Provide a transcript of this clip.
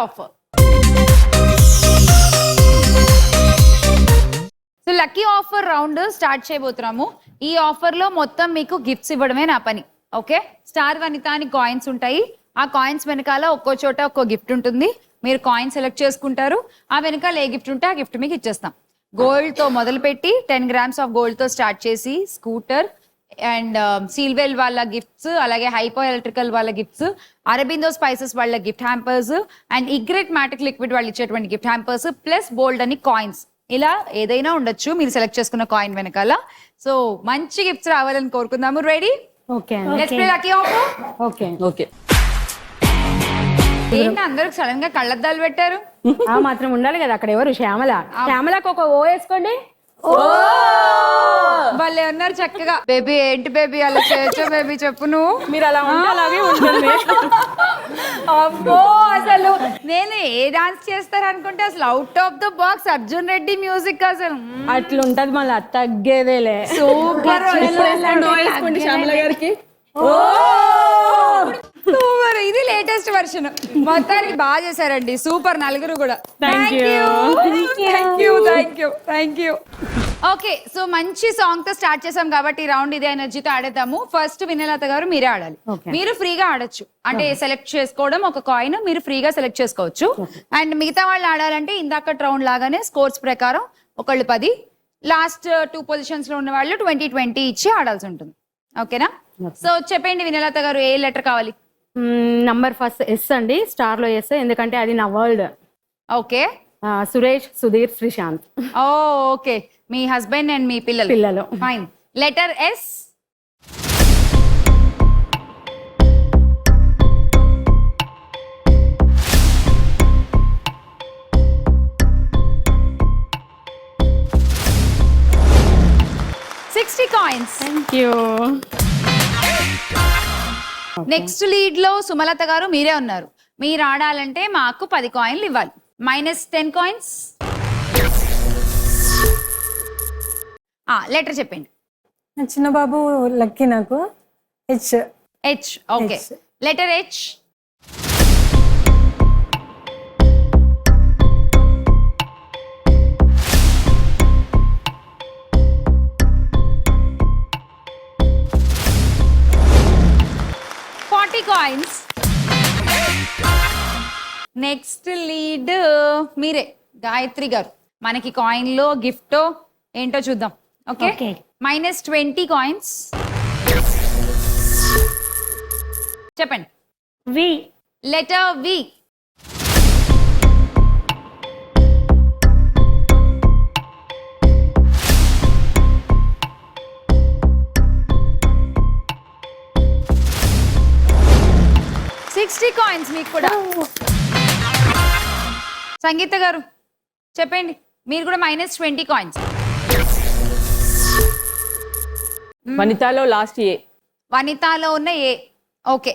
Offer. So lucky offer round start చేయబోతున్నాము. ఈ offer లో మొత్తం మీకు గిఫ్ట్స్ ఇవ్వడమే నా పని. ఓకే, స్టార్ వనిత అని కాయిన్స్ ఉంటాయి. ఆ కాయిన్స్ వెనకాల ఒక్కో చోట ఒక్కో గిఫ్ట్ ఉంటుంది. మీరు కాయిన్ సెలెక్ట్ చేసుకుంటారు. ఆ వెనకాల ఏ గిఫ్ట్ ఉంటే ఆ గిఫ్ట్ మీకు ఇచ్చేస్తాం. గోల్డ్ తో మొదలుపెట్టి 10 grams ఆఫ్ గోల్డ్ తో స్టార్ట్ చేసి స్కూటర్ అండ్ సీల్వెల్ వాళ్ళ గిఫ్ట్స్, అలాగే హైపో ఎలక్ట్రికల్ వాళ్ళ గిఫ్ట్స్, అరబిందో స్పైసెస్ వాళ్ళ గిఫ్ట్ హ్యాంపర్స్ అండ్ ఇగ్రెట్ మ్యాటిక్ లిక్విడ్ వాళ్ళు ఇచ్చేటువంటి గిఫ్ట్ హ్యాంపర్స్ ప్లస్ బోల్డ్ అని కాయిన్స్. ఇలా ఏదైనా ఉండొచ్చు మీరు సెలెక్ట్ చేసుకున్న కాయిన్ వెనకాల. సో మంచి గిఫ్ట్స్ రావాలని కోరుకుందాము. Ready? Okay let's play lucky offer. Okay okay. ఏంటి అందరూ సడన్ గా కళ్ళద్దాలు పెట్టారు? ఆ మాత్రం ఉండాలి కదా. అక్కడ ఎవరు? శ్యామలకు ఒక ఓ వేసుకోండి. వాళ్ళు ఉన్నారు చక్కగా. బేబీ ఏంటి బేబీ అలా చేయొచ్చా బేబీ? చెప్పు నువ్వు. మీరు అలా ఉంటే అలాగే ఉంటుంది. అబ్బో, అసలు నేను ఏ డాన్స్ చేస్తారు అనుకుంటే అసలు out of the box Arjun Reddy music. అసలు అట్లుంటది మళ్ళీ తగ్గేదేలే. సూపర్. శ్యామల గారికి సూపర్. ఇది లేటెస్ట్ వర్షన్. మొత్తానికి బాగా చేశారండి. సూపర్ నలుగురు కూడా. Thank you. Thank you. Okay, so మంచి సాంగ్ తో స్టార్ట్ చేసాం కాబట్టి ఈ రౌండ్ ఇదే ఎనర్జీతో ఆడేద్దాము. ఫస్ట్ వినయలత గారు మీరే ఆడాలి. మీరు ఫ్రీగా ఆడొచ్చు, అంటే సెలెక్ట్ చేసుకోవడం ఒక కాయిన్ మీరు ఫ్రీగా సెలెక్ట్ చేసుకోవచ్చు. అండ్ మిగతా వాళ్ళు ఆడాలంటే ఇందాక రౌండ్ లాగానే స్కోర్స్ ప్రకారం ఒకళ్ళు 10, లాస్ట్ 2 పొజిషన్స్ లో ఉన్న వాళ్ళు 20 ఇచ్చి ఆడాల్సి ఉంటుంది. ఓకేనా? సో చెప్పండి వినయలత గారు, ఏ లెటర్ కావాలి? నంబర్ ఫస్ట్ ఎస్ అండి. స్టార్ లో ఎస్, ఎందుకంటే అది నా world. Okay. Suresh, Sudheer, Sreesanth. Okay, మీ హస్బెండ్ అండ్ మీ పిల్లలు. Fine. Letter S. $60 coins. Thank you. Next lead లో సుమలత గారు మీరే ఉన్నారు. మీరు ఆడాలంటే మాకు 10 కాయిన్లు ఇవ్వాలి. -10 కాయిన్స్. లెటర్ చెప్పండి. చిన్న బాబు లక్కీ నాకు. H. Okay, letter H. Coins. Next lead మీరే, గాయత్రి గారు. మనకి కాయిన్ లో గిఫ్ట్ ఏంటో చూద్దాం. Okay, -20 coins. చెప్పండి. వి. Letter V. $60 కాయిన్స్ మీకు కూడా. సంగీత గారు చెప్పండి, మీరు కూడా -20 కాయిన్స్. వనితాలో లాస్ట్ ఏ. వనితాలో ఉన్న ఏ. ఓకే,